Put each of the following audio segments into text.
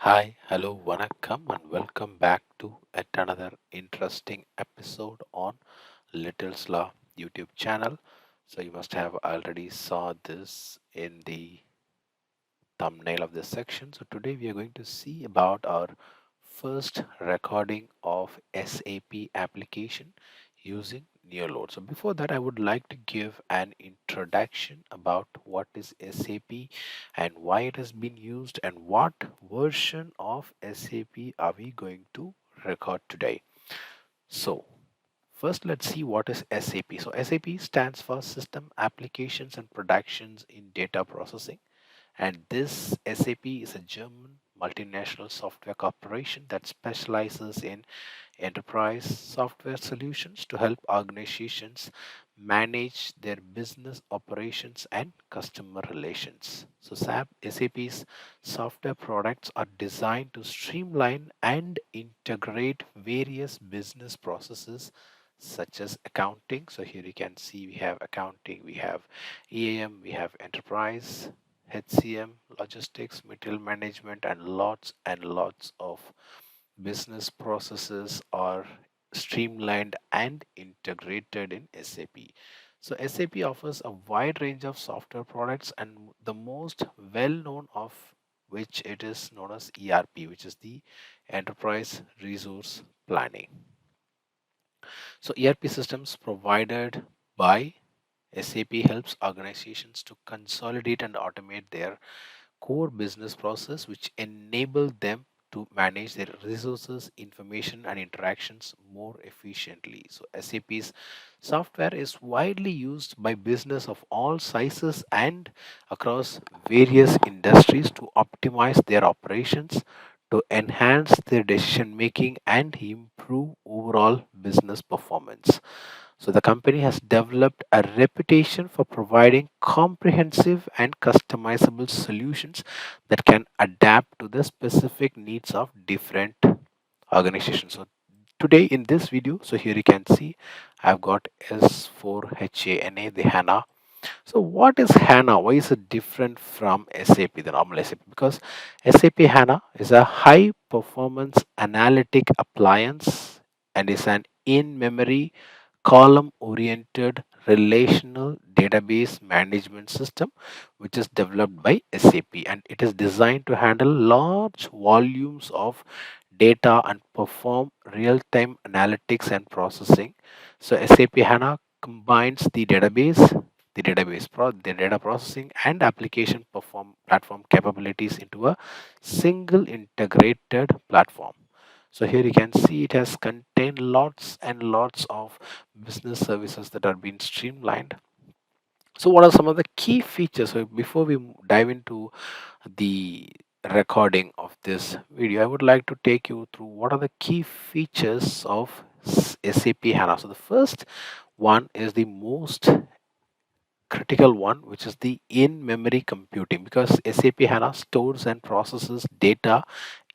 Hi, hello, vanakkam, and welcome back to yet another interesting episode on Little's Law YouTube channel. So you must have already saw this in the thumbnail of this section. So today we are going to see about our first recording of SAP application using NeoLoad. So before that, I would like to give an introduction about what is SAP and why it has been used and what version of SAP are we going to record today. So first, let's see what is SAP. So SAP stands for System Applications and Productions in Data Processing, and this SAP is a German multinational software corporation that specializes in enterprise software solutions to help organizations manage their business operations and customer relations. So SAP's software products are designed to streamline and integrate various business processes such as accounting. So here you can see we have accounting, we have EAM, we have enterprise, HCM, logistics, material management, and lots of business processes are streamlined and integrated in SAP. So SAP offers a wide range of software products, and the most well known of which it is known as ERP, which is the Enterprise Resource Planning. So ERP systems provided by SAP helps organizations to consolidate and automate their core business process, which enable them to manage their resources, information, and interactions more efficiently. So SAP's software is widely used by business of all sizes and across various industries to optimize their operations, to enhance their decision making, and improve overall business performance. So the company has developed a reputation for providing comprehensive and customizable solutions that can adapt to the specific needs of different organizations. So today in this video, so here you can see I've got S4HANA, the HANA. So what is HANA? Why is it different from SAP, the normal SAP? Because SAP HANA is a high performance analytic appliance and is an in-memory column oriented relational database management system which is developed by SAP, and it is designed to handle large volumes of data and perform real time analytics and processing. So SAP HANA combines the data processing and application perform platform capabilities into a single integrated platform. So here you can see it has contained lots and lots of business services that are being streamlined. So what are some of the key features? So before we dive into the recording of this video, I would like to take you through what are the key features of SAP HANA. So the first one is the most critical one, which is the in-memory computing, because SAP HANA stores and processes data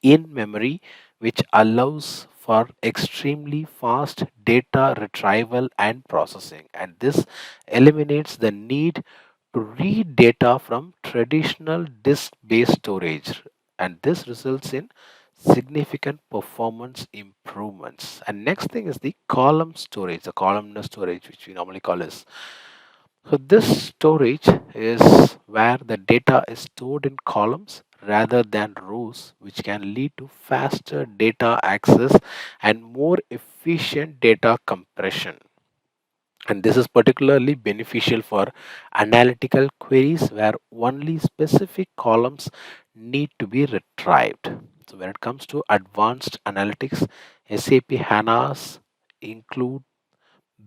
in memory, which allows for extremely fast data retrieval and processing. And this eliminates the need to read data from traditional disk based storage. And this results in significant performance improvements. And next thing is the column storage, the columnar storage, which we normally call as. So this storage is where the data is stored in columns rather than rows, which can lead to faster data access and more efficient data compression. And this is particularly beneficial for analytical queries where only specific columns need to be retrieved. So when it comes to advanced analytics, SAP HANA's include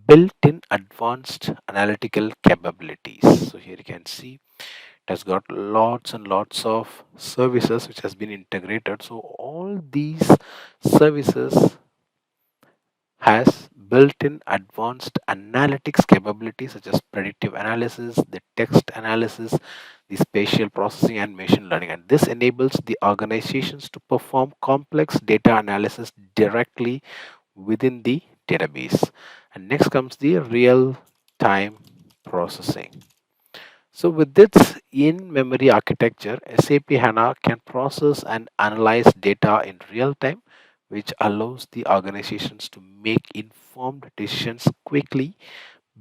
built-in advanced analytical capabilities. So here you can see it has got lots and lots of services which has been integrated. So all these services has built-in advanced analytics capabilities such as predictive analysis, the text analysis, the spatial processing, and machine learning. And this enables the organizations to perform complex data analysis directly within the database. And next comes the real time processing. So with its in-memory architecture, SAP HANA can process and analyze data in real time, which allows the organizations to make informed decisions quickly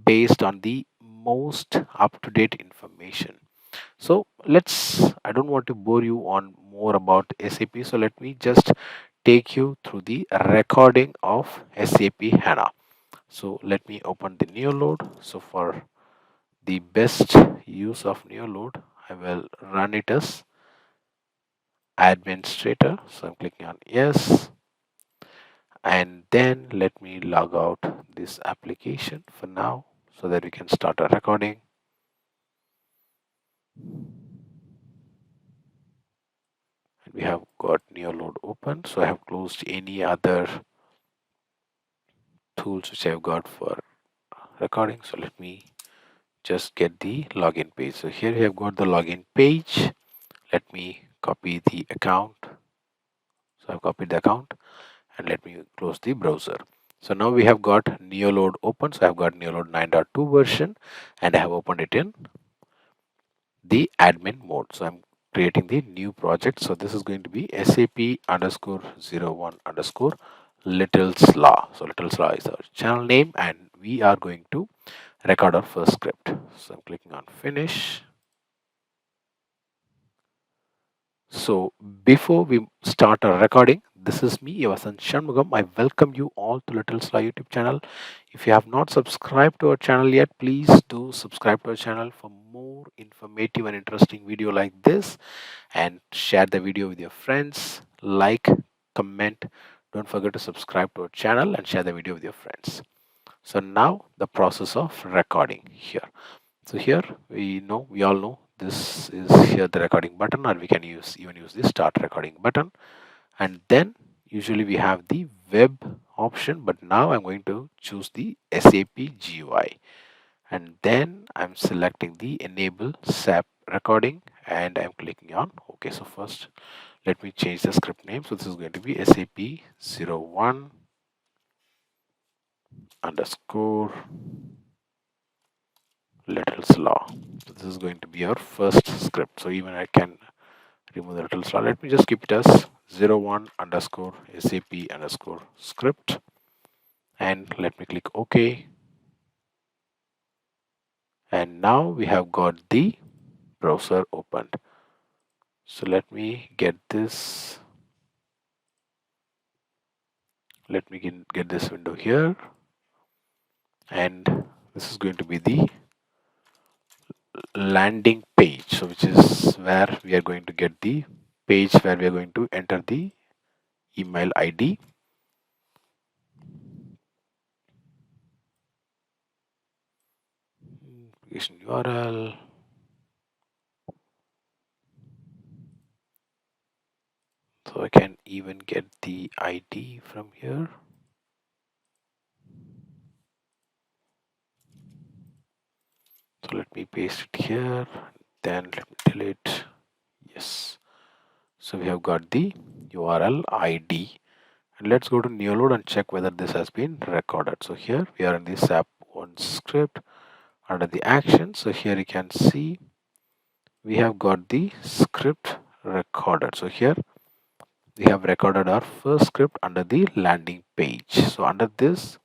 based on the most up-to-date information. So I don't want to bore you on more about SAP. So let me just take you through the recording of SAP HANA. So let me open the NeoLoad. So for the best use of NeoLoad, I will run it as administrator. So I'm clicking on yes. And then let me log out this application for now so that we can start a recording. And we have got NeoLoad open. So I have closed any other tools which I've got for recording. So let me just get the login page. So here we have got the login page. Let me copy the account. So I've copied the account and let me close the browser. So now we have got NeoLoad open. So I've got NeoLoad 9.2 version and I have opened it in the admin mode. So I'm creating the new project. So this is going to be SAP underscore 01 underscore Little Slaw. So Little Slaw is our channel name and we are going to record our first script. So I'm clicking on finish. So before we start our recording, this is me, your son Shanmugam. I welcome you all to Little Sly YouTube channel. If you have not subscribed to our channel yet, please do subscribe to our channel for more informative and interesting video like this, and share the video with your friends. Like, comment. Don't forget to subscribe to our channel and share the video with your friends. So now the process of recording here. So here we all know this is here the recording button, or we can even use the start recording button. And then usually we have the web option, but now I'm going to choose the SAP GUI. And then I'm selecting the enable SAP recording and I'm clicking on OK. So first let me change the script name. So this is going to be SAP 01 underscore Little Slaw. So this is going to be our first script. So even I can remove the Little Slaw. Let me just keep it as 01 underscore SAP underscore script. And let me click OK. And now we have got the browser opened. So let me get this. Let me get this window here. And this is going to be the landing page. So which is where we are going to get the page where we are going to enter the email ID. Application URL. So I can even get the ID from here. So let me paste it here. Then let me delete. Yes. So we have got the URL ID. And let's go to NeoLoad and check whether this has been recorded. So here we are in the SAP 1 script under the action. So here you can see we have got the script recorded. So here we have recorded our first script under the landing page. So under this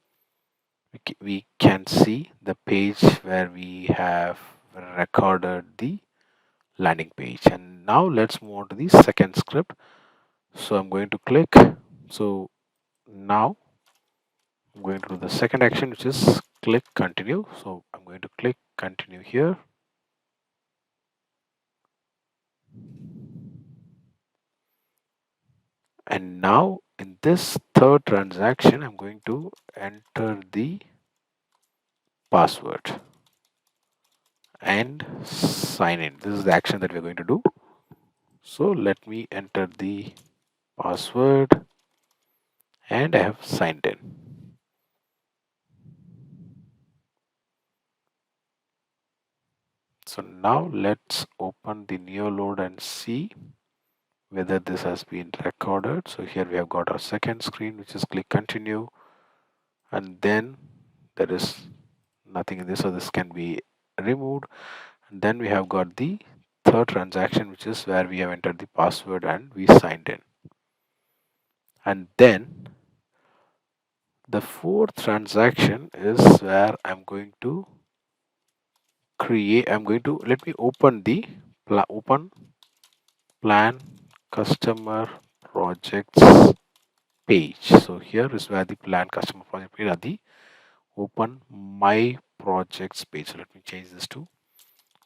we can see the page where we have recorded the landing page. And now let's move on to the second script. So I'm going to click. So now I'm going to do the second action, which is click continue. So I'm going to click continue here. And now in this third transaction, I'm going to enter the password and sign in. This is the action that we're going to do. So let me enter the password and I have signed in. So now let's open the NeoLoad and see whether this has been recorded. So here we have got our second screen, which is click continue, and then there is nothing in this, so this can be removed. Then we have got the third transaction, which is where we have entered the password and we signed in. And then the fourth transaction is where I'm going to let me open the open plan customer projects page. So here is where the plan customer project page are the open my projects page. So let me change this to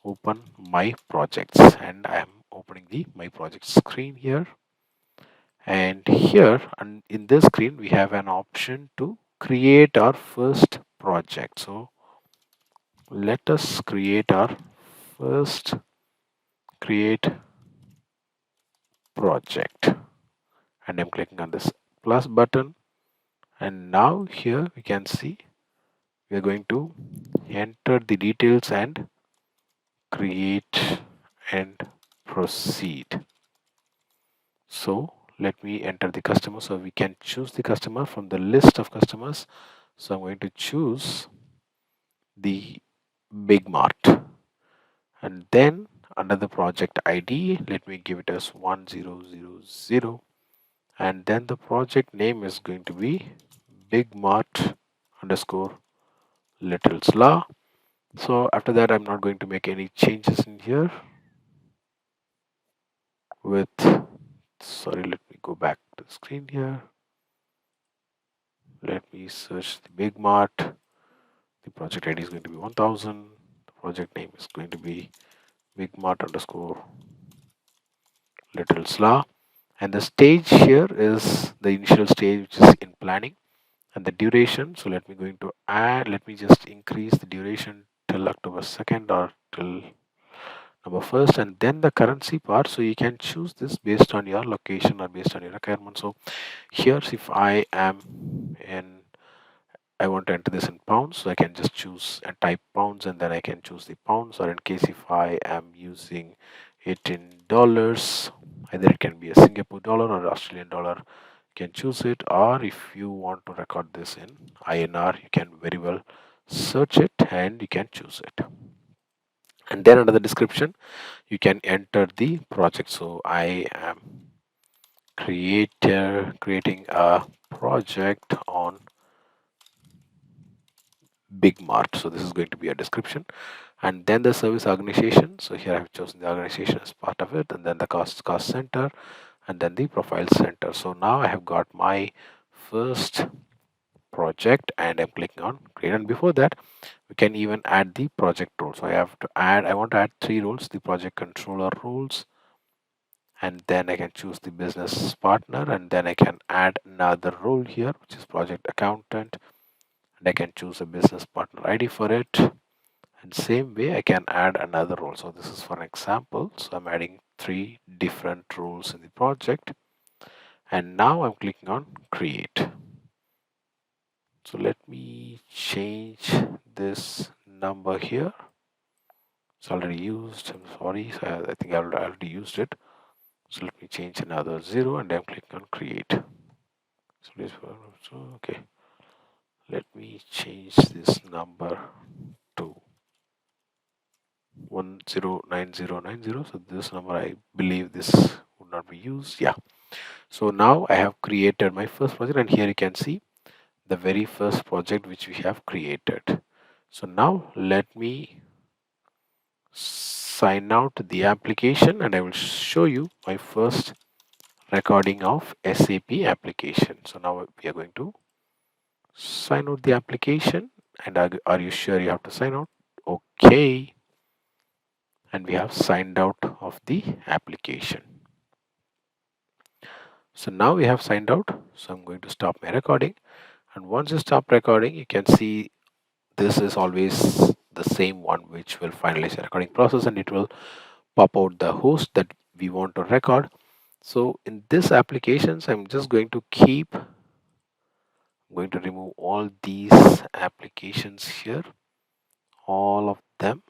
open my projects, and I am opening the my projects screen here. And here and in this screen we have an option to create our first project. So let us create our first create project, and I'm clicking on this plus button. And now here we can see we are going to enter the details and create and proceed. So let me enter the customer, so we can choose the customer from the list of customers. So I'm going to choose the Big Mart, and then under the project ID let me give it as 1000, and then the project name is going to be Big Mart underscore Little Slaw. So after that I'm not going to make any changes in here with, sorry, let me go back to the screen here. Let me search the Big Mart. The project ID is going to be 1000. The project name is going to be Big Mart underscore Little Slaw. And the stage here is the initial stage, which is in planning, and the duration. So let me let me just increase the duration till October 2nd or till November 1st, and then the currency part. So you can choose this based on your location or based on your requirement. So here, if I am in, I want to enter this in pounds, so I can just choose and type pounds, and then I can choose the pounds. Or in case if I am using it in dollars, either it can be a Singapore dollar or Australian dollar, you can choose it. Or if you want to record this in INR, you can very well search it and you can choose it. And then under the description, you can enter the project. So I am creating a project on Big Mart. So this is going to be a description, and then the service organization. So here I have chosen the organization as part of it, and then the cost center, and then the profile center. So now I have got my first project, and I'm clicking on create. And before that, we can even add the project role. So I want to add 3 roles: the project controller roles, and then I can choose the business partner, and then I can add another role here, which is project accountant, and I can choose a business partner ID for it. And same way I can add another role. So this is for an example. So I'm adding 3 different roles in the project, and now I'm clicking on create. So let me change this number here. It's already used. I'm sorry. So I think I already used it. So let me change another 0, and I'm clicking on create. So okay. Let me change this number to 109090. So this number, I believe this would not be used. Yeah. So now I have created my first project, and here you can see the very first project which we have created. So now let me sign out the application, and I will show you my first recording of SAP application. So now we are going to sign out the application. And are you sure you have to sign out? Okay. And we have signed out of the application. So now we have signed out. So I'm going to stop my recording. And once you stop recording, you can see this is always the same one which will finalize the recording process, and it will pop out the host that we want to record. So in this applications, I'm just going to remove all these applications here, all of them,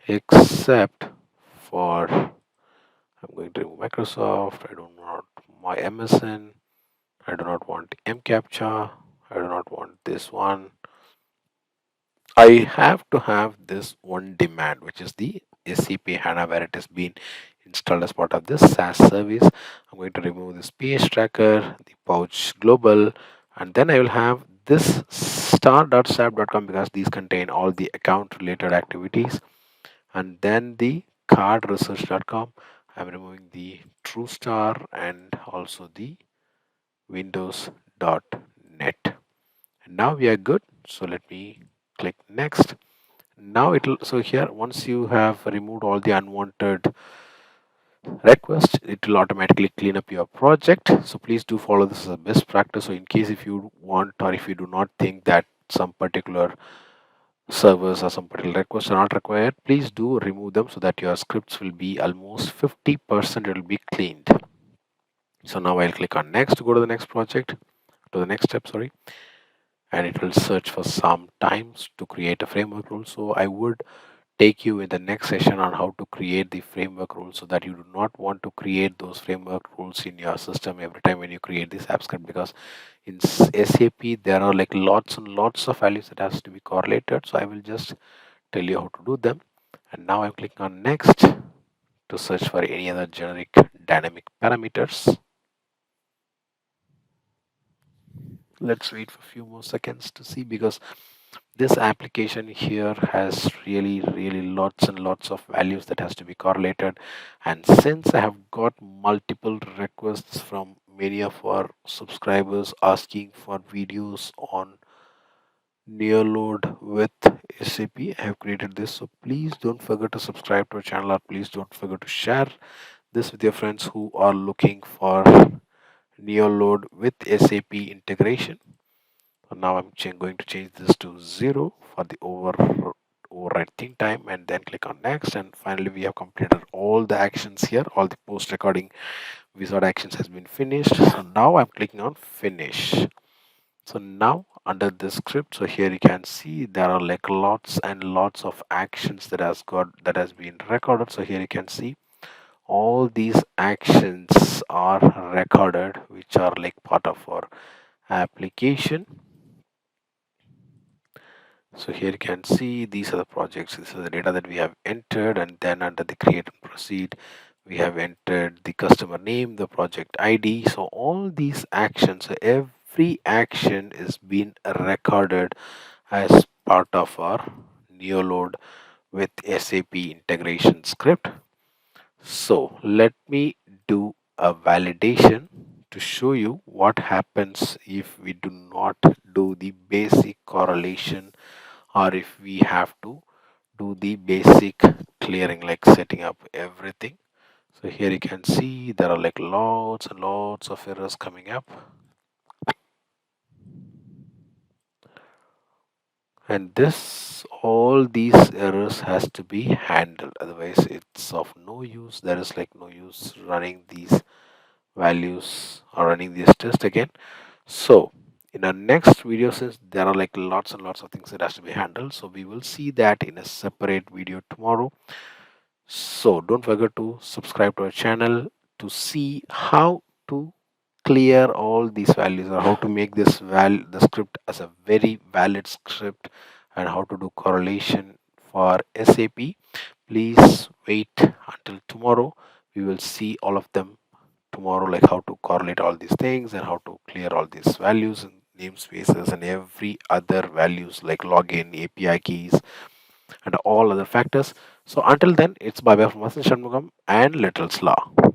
except for, I'm going to remove Microsoft. I do not my MSN. I do not want MCAPTCHA. I do not want this one. I have to have this one demand, which is the SAP HANA, where it has been installed as part of this SaaS service. I'm going to remove this page tracker, the pouch global, and then I will have this star.sap.com because these contain all the account related activities, and then the cardresearch.com. I'm removing the TrueStar and also the windows.net. And now we are good. So let me click next. Now it'll, so here once you have removed all the unwanted requests, it will automatically clean up your project. So please do follow this as a best practice. So in case if you want or if you do not think that some particular servers or some particular requests are not required, please do remove them so that your scripts will be almost 50%, it will be cleaned. So now I'll click on next to go to the next project, to the next step, sorry, and it will search for some times to create a framework rule. So I would take you in the next session on how to create the framework rules, so that you do not want to create those framework rules in your system every time when you create this app script, because in SAP there are like lots and lots of values that has to be correlated. So I will just tell you how to do them. And now I'm clicking on next to search for any other generic dynamic parameters. Let's wait for a few more seconds to see, because this application here has really lots and lots of values that has to be correlated. And since I have got multiple requests from many of our subscribers asking for videos on NeoLoad with SAP, I have created this. So please don't forget to subscribe to our channel, or please don't forget to share this with your friends who are looking for NeoLoad with SAP integration. So now I'm going to change this to 0 for the overwriting time, and then click on next. And finally we have completed all the actions here. All the post recording wizard actions has been finished. So now I'm clicking on finish. So now under this script, so here you can see there are like lots and lots of actions that has been recorded. So here you can see all these actions are recorded, which are like part of our application. So here you can see these are the projects, this is the data that we have entered, and then under the create and proceed we have entered the customer name, the project ID. So all these actions, so every action is being recorded as part of our NeoLoad with SAP integration script. So let me do a validation to show you what happens if we do not do the basic correlation, or if we have to do the basic clearing, like setting up everything. So here you can see there are like lots and lots of errors coming up, and this all these errors has to be handled, otherwise it's of no use. There is like no use running these values or running this test again. So in our next video, since there are like lots and lots of things that has to be handled, so we will see that in a separate video tomorrow. So don't forget to subscribe to our channel to see how to clear all these values, or how to make this the script as a very valid script, and how to do correlation for SAP. Please wait until tomorrow. We will see all of them tomorrow, like how to correlate all these things and how to clear all these values and namespaces and every other values like login, API keys, and all other factors. So until then, it's bye bye from Masan Shanmugam and Little's Law.